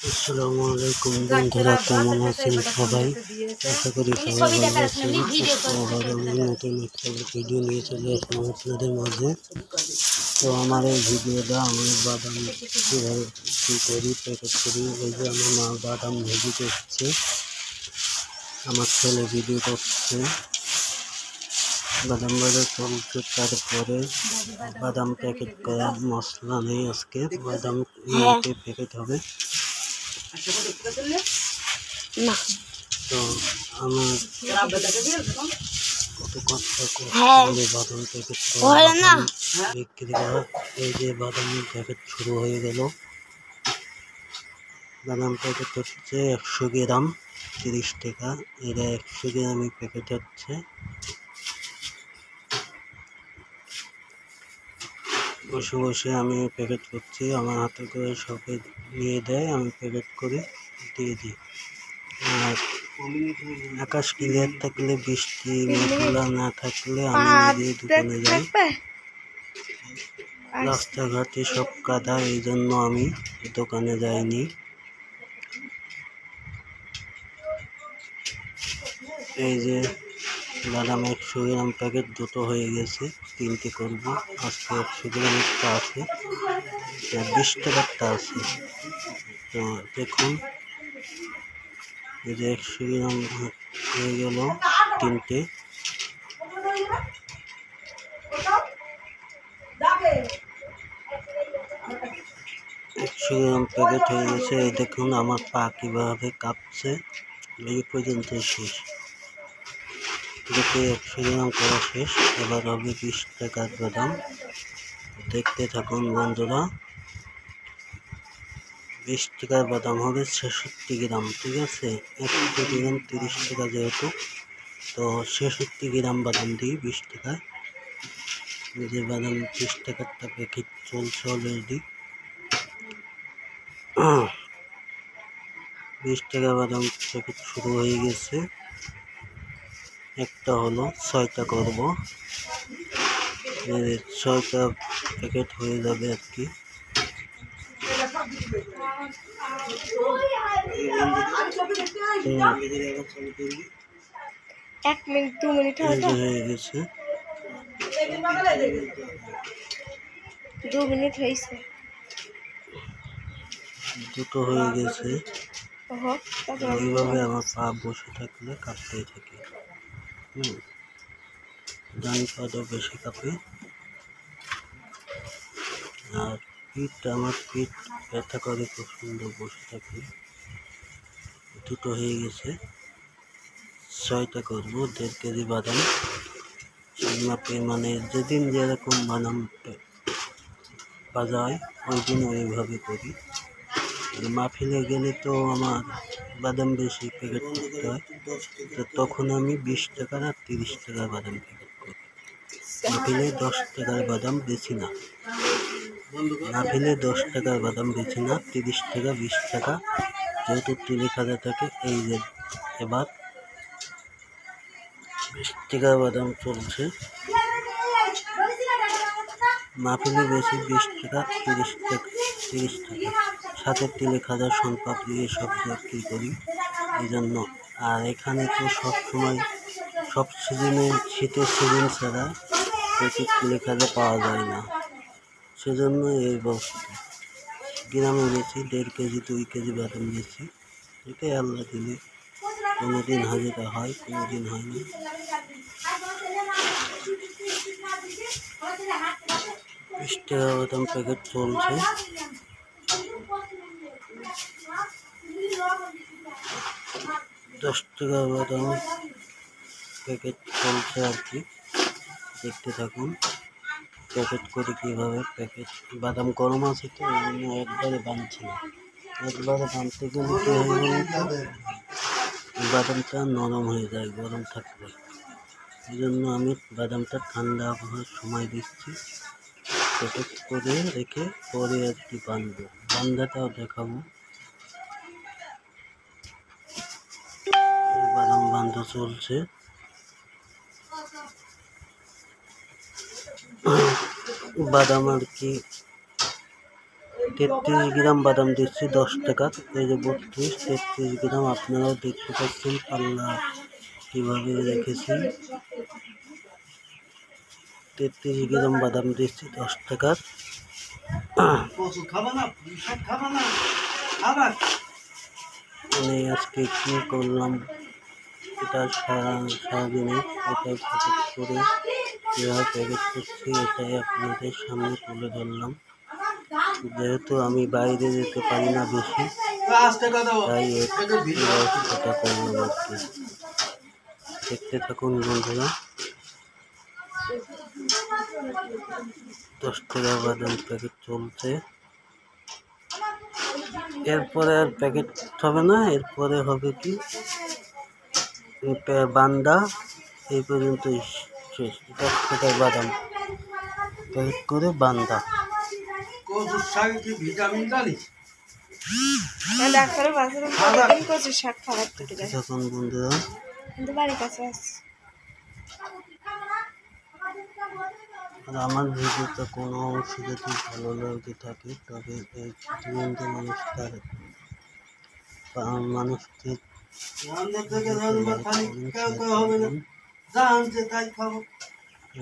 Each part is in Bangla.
আসসালামু আলাইকুম বন্ধুরা, কেমন আছেন সবাই? আশা করি সবাই ভালো আছেন। আবার আমি নতুন একটা ভিডিও নিয়ে চলে আসলাম আপনাদের মাঝে। তো আমার এই ভিডিওটা আমি বাদাম কীভাবে কী করি প্যাকেট করি, এই যে আমার মা বাদাম ভেজে করছে, আমার ছেলে ভিডিও করছে, বাদাম ভাজা চলছে। তারপরে বাদাম প্যাকেট করা মশলা নেই আজকে, বাদাম প্যাকেট হবে না। তো আমার কত কষ্ট করে বাদাম প্যাকেট বিক্রি করা। এই যে বাদামের প্যাকেট শুরু হয়ে গেল। বাদাম প্যাকেট হচ্ছে 100 গ্রাম 30 টাকা। এটা 100 গ্রামই প্যাকেট হচ্ছে। বসে বসে আমি প্যাকেট করছি, আমার হাতে করে সবাই নিয়ে দেয়, আমি প্যাকেট করে দিয়ে দিই। আর আকাশ ক্লিয়ার থাকলে, বৃষ্টি মেঘলা না থাকলে আমি নিজে দোকানে যাই। রাস্তাঘাটে সব কাদা, এই জন্য আমি দোকানে যাইনি। এই যে বাদাম 100 গ্রাম প্যাকেট দুটো হয়ে গেছে, 3টে করবো আজকে। 100 গ্রাম একটা আছে, 20 টাকারটা আছে। তো দেখুন, এই যে 100 গ্রাম হয়ে গেল 3টে। 100 গ্রাম প্যাকেট হয়ে গেছে। এই দেখুন আমার পা কিভাবে কাঁপছে। এই পর্যন্ত শেষ। দেখে 100 গ্রাম করা শেষ। এবার হবে 20 টাকার বাদাম। দেখতে থাকুন বন্ধুরা। 20 টাকার বাদাম হবে 66 গ্রাম, ঠিক আছে। 100 গ্রাম 30 টাকা যেহেতু, তো 66 গ্রাম বাদাম দিই 20 টাকায়। যে বাদাম 20 টাকারটা প্যাকেট চলছে অলরেডি। 20 টাকা বাদাম প্যাকেট শুরু হয়ে গেছে। একটা হলো, 6টা করবো। 6টা প্যাকেট হয়ে যাবে আর কি। এক মিনিট 2 মিনিট হয়ে গেছে, 2 মিনিট হয়েছে, দুটো হয়ে গেছে। এইভাবে আমার পা বসে থাকলে কাঁপতেই থাকে। ডান পাটা বেশি কাঁপে। আর আমার পিঠ ব্যথা করে খুব সুন্দর বসে থাকে। দুটো হয়ে গেছে, 6টা করবো। 1.5 কেজি বাদাম মাপে, মানে যেদিন যেরকম বাদাম ভাজা হয় ওই দিন ওইভাবে করি। মাহফিলে গেলে তো আমার বাদাম বেশি প্যাকেট করতে হয়, তো তখন আমি 20 টাকার আর 30 টাকার বাদাম প্যাকেট করি। মাহফিলে 10 টাকার বাদাম বেশি না, মাহফিলে 10 টাকার বাদাম বেশি না, 30 টাকা 20 টাকা যেহেতু তেলে খাজা থাকে। এই যে এবার 20 টাকার বাদাম চলছে। মাহফিলে বেশি 20 টাকা 30 টাকা সাথে তেলে খাজা সোনপাপড়ি এসব বিক্রি করি এই জন্য। আর এখানে তো সবসময় সব সিজনে, শীতের সিজন ছাড়া প্রচুর তেলে খাজা পাওয়া যায় না, সেজন্য এই বস্তু গ্রামে বেশি 1.5 কেজি 2 কেজি বাদাম বেশি। এটাই আল্লাহ দিলে, কোনোদিন হাজিরা হয়, কোনোদিন হয় না। 20 টাকা বাদাম প্যাকেট চলছে। 10 টাকা বাদাম প্যাকেট চলছে আর কি, দেখতে থাকুন। প্যাকেট করে কীভাবে প্যাকেট, বাদাম গরম আছে তো এই জন্য একবারে বাঁধছে না। একবারে বাঁধতে গেলে কী হয় বলুন তো, বাদামটা নরম হয়ে যায় গরম থাকলে। এই জন্য আমি বাদামটা ঠান্ডা আবহাওয়ার সময় দিচ্ছি, প্যাকেট করে রেখে পরে আর কি বাঁধবো, বান্ধাটাও দেখাবো। বাদাম বান্ধা চলছে। বাদাম আর কি 33 গ্রাম বাদাম দিচ্ছি 10 টাকার। এই যে 32 33 গ্রাম আপনারাও দেখতে পাচ্ছেন পাল্লা কীভাবে রেখেছি। 33 গ্রাম বাদাম দিচ্ছি 10 টাকার। আমি আজকে কি করলাম এটা সারাদিনে এটাই প্যাকেট করে কীভাবে প্যাকেট করছি এটাই আপনাদের সামনে তুলে ধরলাম। যেহেতু আমি বাইরে যেতে পারি না বেশি, তাই এটা করলাম আর কি। দেখতে থাকুন বন্ধুরা। 10 টাকা বাদাম প্যাকেট চলছে। এরপরে আর প্যাকেট হবে না, এরপরে হবে কি বান্দা। এই পর্যন্ত শেষ। 10 টাকার বাদাম প্যাকেট করে বান্দা। ডাক্তারের বাথরুম প্রতিদিন কচুর শাক খাবার থেকে যায়, এখন বন্ধুরা কিন্তু বাড়ির কাছে আছে। আর আমার ভিডিওটা কোনো অংশ যদি ভালো লাগে থাকে তবে এই প্রতিবন্ধী মানুষকে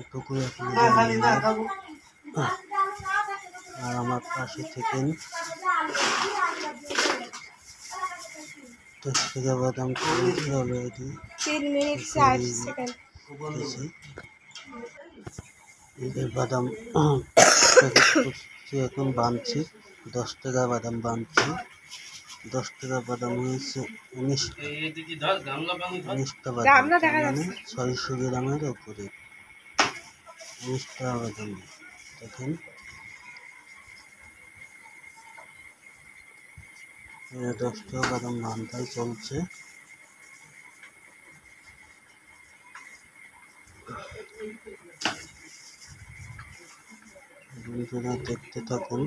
এটুকুই আর আমার পাশে থেকেন। 10 টাকা বাদাম অলরেডি 3 মিনিট 4 সেকেন্ড। এই যে বাদাম এখন বানছি। 10 টাকা বাদাম বানছি। 10 টাকা বাদাম হয়েছে 19টা বাদাম, মানে 600 গ্রামের উপরে 19টা বাদাম। দেখেন 10 টাকা বাদাম বানতাই চলছে। বন্ধুরা দেখতে থাকুন।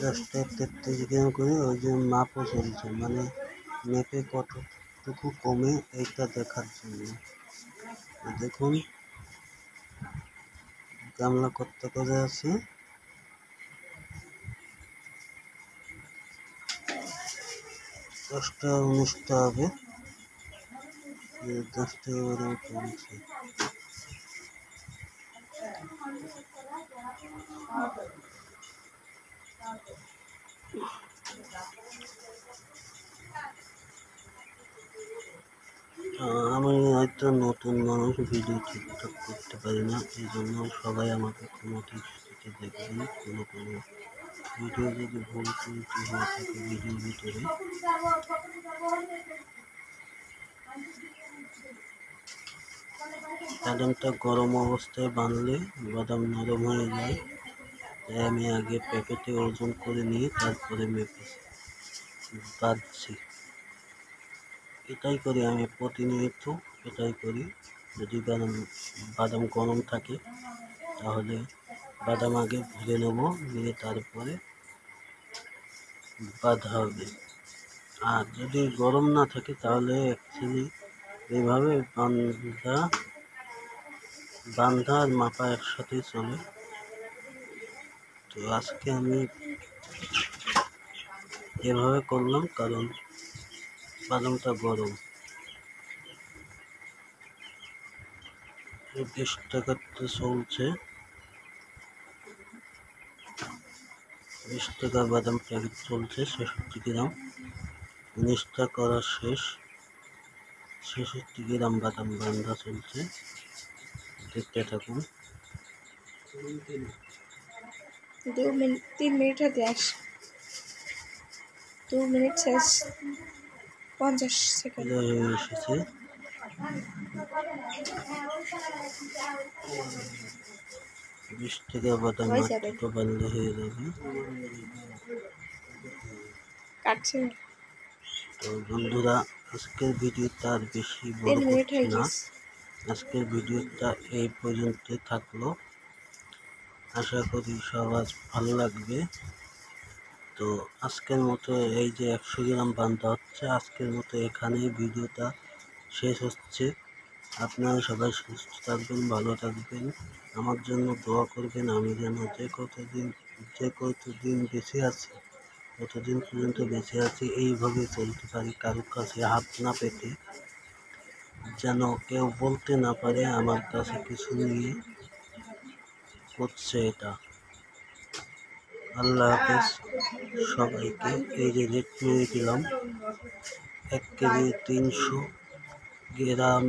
দশটা 33 গ্রাম করে ওই যে মাপও চলছে, মানে মেপে কতটুকু কমে এইটা দেখার জন্য। দেখুন গামলা কত করে আছে। 10টা 19টা হবে। 10 টাকা বাদাম চলছে। আমি হয়তো নতুন মানুষ, ভিডিও ঠিকঠাক করতে পারি না, এই জন্য সবাই আমাকে কোনো দৃষ্টিতে দেখবেন। কোনো ভিডিও যদি ভুল ত্রুটি হয়ে থাকে ভিডিওর ভিতরে, বাদামটা গরম অবস্থায় বানলে বাদাম নরম হয়ে যায়, তাই আমি আগে প্যাকেটে ওজন করে নিয়ে তারপরে মেপে বাঁধছি। এটাই করি আমি প্রতিনিয়ত, এটাই করি। যদি বাদাম গরম থাকে তাহলে বাদাম আগে ভেজে নেব, নিয়ে তারপরে বাঁধা হবে। আর যদি গরম না থাকে তাহলে অ্যাকচুয়ালি এইভাবে বান্ধা আর মাপা একসাথেই চলে। তো আজকে আমি এভাবে করলাম কারণ বাদামটা গরম। 20 টাকাতে চলছে। 20 টাকা বাদাম প্যাকেট চলছে 66 গ্রাম। 19টা করা শেষ। 66 গ্রাম বাদাম বান্ধা চলছে, দেখতে থাকুন। 3 মিনিট হতে আস। 2 মিনিট 50 সেকেন্ড হয়ে এসেছে। 20 টাকা বাদাম তো বান্ধ হয়ে যাবে। কাটছে। তো বন্ধুরা আজকের ভিডিওটা আর বেশি বড় 3 মিনিট করছি হয়ে না। গেছে। আজকের ভিডিওটা এই পর্যন্তই থাকলো। আশা করি সবার ভালো লাগবে। তো আজকের মতো এই যে 100 গ্রাম বান্ধা হচ্ছে, আজকের মতো এখানেই ভিডিওটা শেষ হচ্ছে। আপনারা সবাই সুস্থ থাকবেন, ভালো থাকবেন, আমার জন্য দোয়া করবেন। আমি যেন যে কতদিন বেঁচে আছি, কতদিন পর্যন্ত বেঁচে আছি এইভাবে চলতে পারি, কারোর কাছে হাত না পেতে, যেন কেউ বলতে না পারে আমার কাছে কিছু নিয়ে করছে এটা। আল্লাহ হাফেজ সবাইকে। এই যে রেট মেরে দিলাম 1 কেজি 300 গ্রাম